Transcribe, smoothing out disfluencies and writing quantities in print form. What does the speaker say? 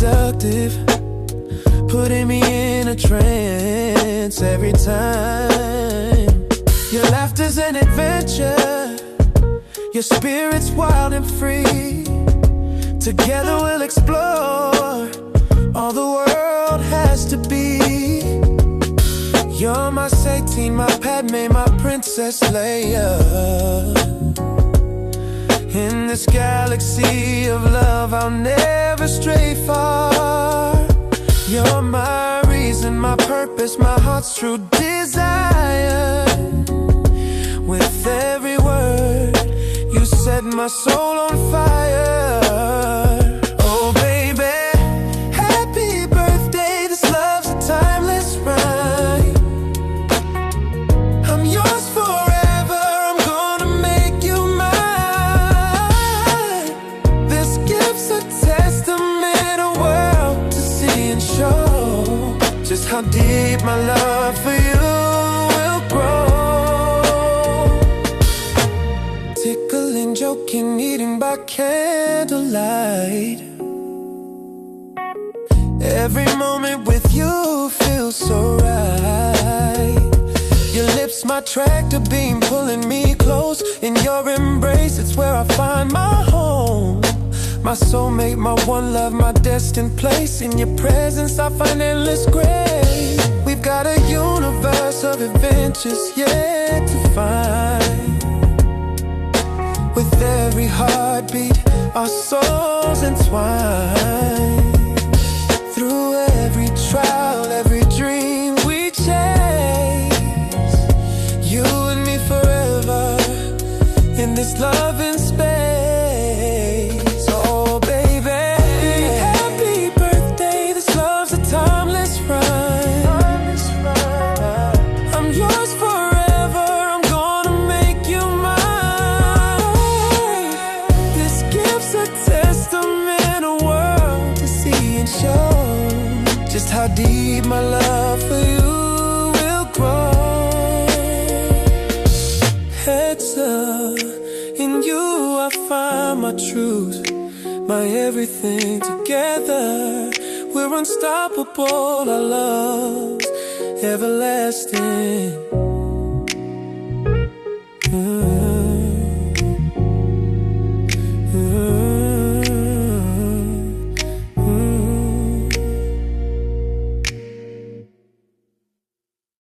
seductive, putting me in a trance every time. Your laughter's an adventure, your spirit's wild and free. Together we'll explore all the world has to be. You're my Satine, my Padme, my Princess Leia. In this galaxy of love, I'll never stray far. You're my reason, my purpose, my heart's true desire. With every word, you set my soul on fire. Oh baby, happy birthday, this love's a timeless rhyme. I'm yours forever, I'm gonna make you mine. This gift's a testament, a world to see and show just how deep my love for you will grow. Tickling, joking, eating by candlelight. Every moment with you feels so right. Your lips, my tractor beam, pulling me close. In your embrace, it's where I find my home. My soulmate, my one love, my destined place. In your presence, I find endless grace. We've got a universe of adventures yet to find. With every heartbeat, our souls entwine. Through every trial, every dream we chase. You and me forever in this love in space. Oh baby, happy birthday, this love's a timeless rhyme. I'm yours forever, I'm gonna make you mine. This gift's a testament, a world to see and show just how deep my love for you will grow. Heads up, in you I find my truth, my everything. Together we're unstoppable, our love's everlasting.